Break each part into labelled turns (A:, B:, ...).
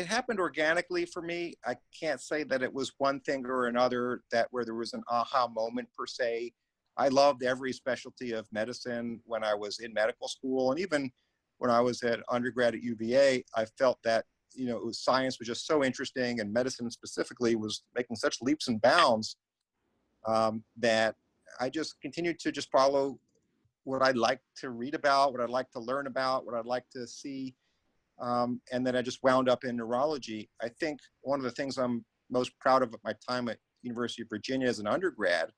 A: it happened organically for me. I can't say that it was one thing or another where there was an aha moment per se. I loved every specialty of medicine when I was in medical school, and even when I was at undergrad at UVA, I felt that science was just so interesting, and medicine specifically was making such leaps and bounds that I just continued to just follow what I'd like to read about, what I'd like to learn about, what I'd like to see. And then I just wound up in neurology. I think one of the things I'm most proud of at my time at University of Virginia as an undergrad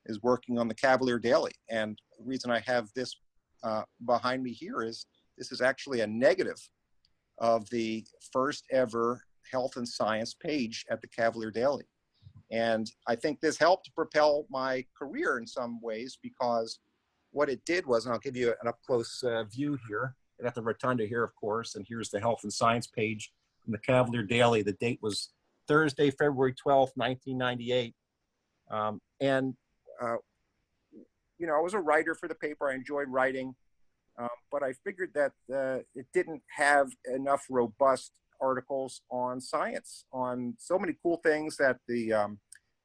A: is working on the Cavalier Daily. And the reason I have this behind me here is this is actually a negative of the first ever health and science page at the Cavalier Daily. And I think this helped propel my career in some ways, because what it did was, and I'll give you an up-close view here. I got the rotunda here, of course, and here's the health and science page from the Cavalier Daily. The date was Thursday, February 12th, 1998. I was a writer for the paper. I enjoyed writing, but I figured that it didn't have enough robust articles on science, on so many cool things that the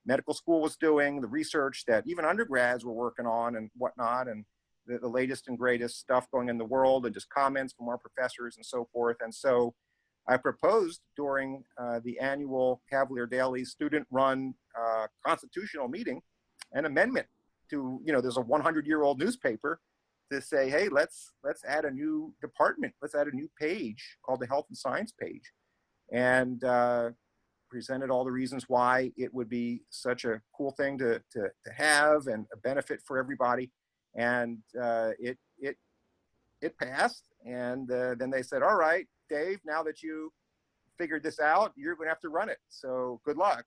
A: medical school was doing, the research that even undergrads were working on and whatnot, and the latest and greatest stuff going in the world, and just comments from our professors and so forth. And so I proposed during the annual Cavalier Daily student-run constitutional meeting an amendment to, there's a 100-year-old newspaper, to say, hey, let's add a new department. Let's add a new page called the Health and Science page. And presented all the reasons why it would be such a cool thing to have, and a benefit for everybody. And it passed. And then they said, all right, Dave, now that you figured this out, you're going to have to run it. So good luck.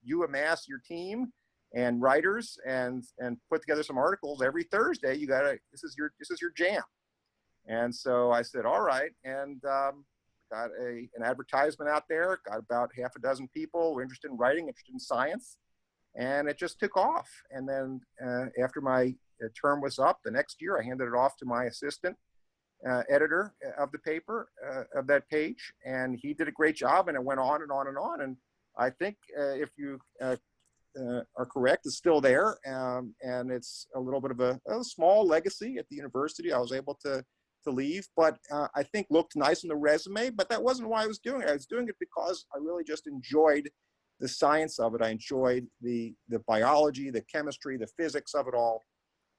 A: You amass your team and writers and put together some articles every Thursday. This is your jam. And so I said, all right. And got an advertisement out there, got about half a dozen people who were interested in writing, interested in science, and it just took off. And then after my term was up, the next year, I handed it off to my assistant editor of the paper, of that page, and he did a great job, and it went on and on and on. And I think if you are correct, it's still there, and it's a little bit of a small legacy at the university. I was able to leave, but I think looked nice on the resume, but that wasn't why I was doing it. I was doing it because I really just enjoyed the science of it. I enjoyed the biology, the chemistry, the physics of it all,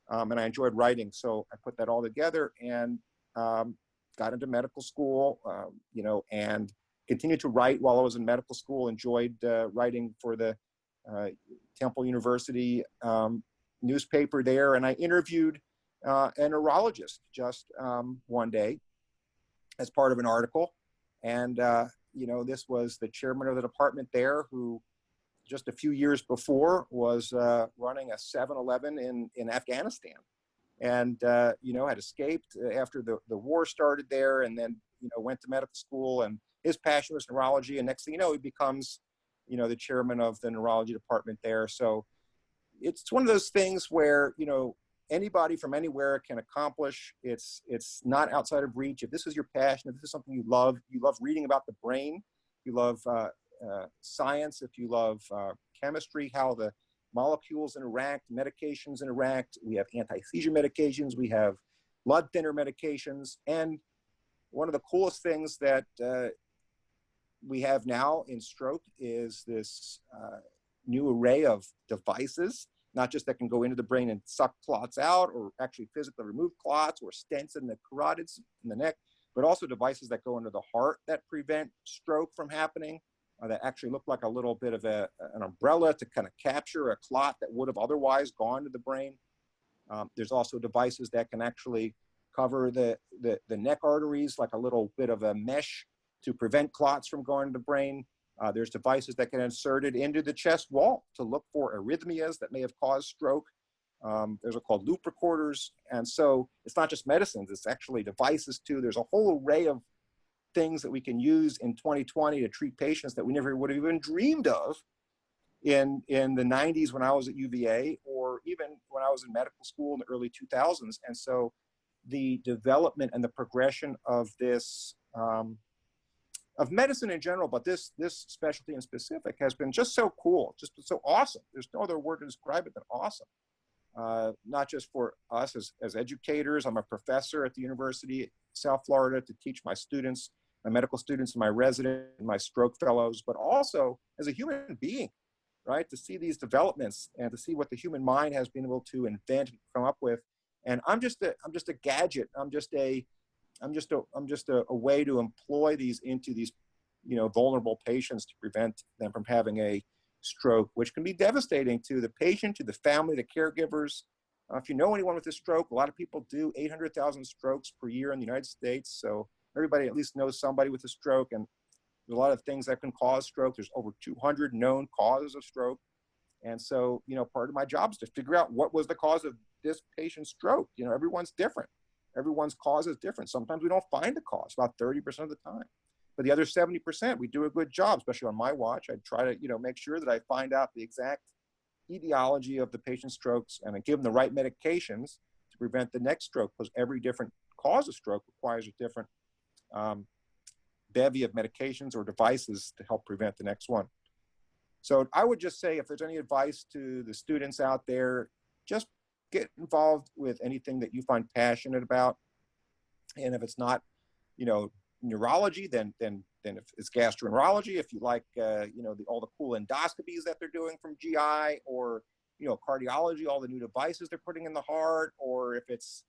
A: and I enjoyed writing. So I put that all together and got into medical school, and continued to write while I was in medical school. Enjoyed writing for the Temple University newspaper there, and I interviewed a neurologist just one day as part of an article. And, this was the chairman of the department there, who just a few years before was running a 7-Eleven in Afghanistan. And, had escaped after the war started there, and then, went to medical school, and his passion was neurology. And next thing you know, he becomes, the chairman of the neurology department there. So it's one of those things where, anybody from anywhere can accomplish. It's not outside of reach. If this is your passion, if this is something you love reading about the brain, you love science, if you love chemistry, how the molecules interact, medications interact. We have anti-seizure medications, we have blood thinner medications. And one of the coolest things that we have now in stroke is this new array of devices, not just that can go into the brain and suck clots out, or actually physically remove clots, or stents in the carotids in the neck, but also devices that go into the heart that prevent stroke from happening, that actually look like a little bit of an umbrella to kind of capture a clot that would have otherwise gone to the brain. There's also devices that can actually cover the neck arteries, like a little bit of a mesh to prevent clots from going to the brain. There's devices that can insert it into the chest wall to look for arrhythmias that may have caused stroke. Those are called loop recorders. And so it's not just medicines, it's actually devices too. There's a whole array of things that we can use in 2020 to treat patients that we never would have even dreamed of in the 90s when I was at UVA, or even when I was in medical school in the early 2000s. And so the development and the progression of this of medicine in general, but this specialty in specific has been just so cool, just so awesome. There's no other word to describe it than awesome. Not just for us as educators. I'm a professor at the University of South Florida to teach my students, my medical students and my residents and my stroke fellows, but also as a human being, right? To see these developments and to see what the human mind has been able to invent and come up with. And I'm just a gadget. I'm just a way to employ these into these, vulnerable patients to prevent them from having a stroke, which can be devastating to the patient, to the family, the caregivers. If you know anyone with a stroke, a lot of people do. 800,000 strokes per year in the United States. So everybody at least knows somebody with a stroke, and there's a lot of things that can cause stroke. There's over 200 known causes of stroke. And so, part of my job is to figure out what was the cause of this patient's stroke. Everyone's different. Everyone's cause is different. Sometimes we don't find the cause, about 30% of the time. But the other 70%, we do a good job, especially on my watch. I try to, make sure that I find out the exact etiology of the patient's strokes and I give them the right medications to prevent the next stroke, because every different cause of stroke requires a different bevy of medications or devices to help prevent the next one. So I would just say, if there's any advice to the students out there, just get involved with anything that you find passionate about. And if it's not, neurology, then if it's gastroenterology, if you like, all the cool endoscopies that they're doing from GI, or, cardiology, all the new devices they're putting in the heart, or if it's,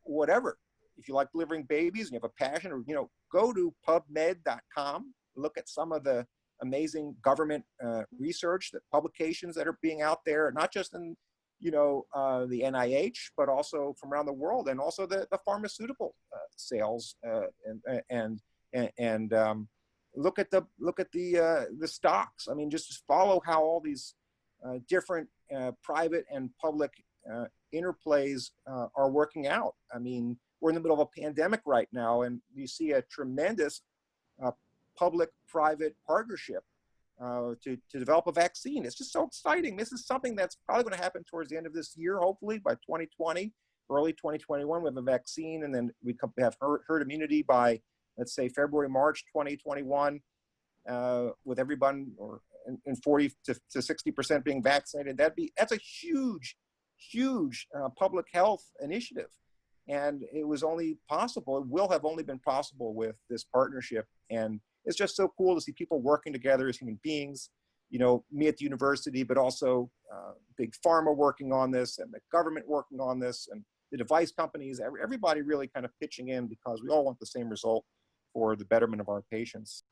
A: whatever. If you like delivering babies and you have a passion, or, go to pubmed.com, look at some of the amazing government research, that publications that are being out there, not just in, the NIH, but also from around the world, and also the pharmaceutical sales, and look at the stocks. I mean, just follow how all these different private and public interplays are working out. I mean, we're in the middle of a pandemic right now, and you see a tremendous public-private partnership to develop a vaccine. It's just so exciting. This is something that's probably going to happen towards the end of this year, hopefully by 2020, early 2021. We have a vaccine, and then we have herd immunity by, let's say, February, March 2021, with everyone in 40 to 60% being vaccinated. That's a huge public health initiative. And it was only possible, it will have only been possible with this partnership. And it's just so cool to see people working together as human beings, me at the university, but also big pharma working on this, and the government working on this, and the device companies, everybody really kind of pitching in, because we all want the same result for the betterment of our patients.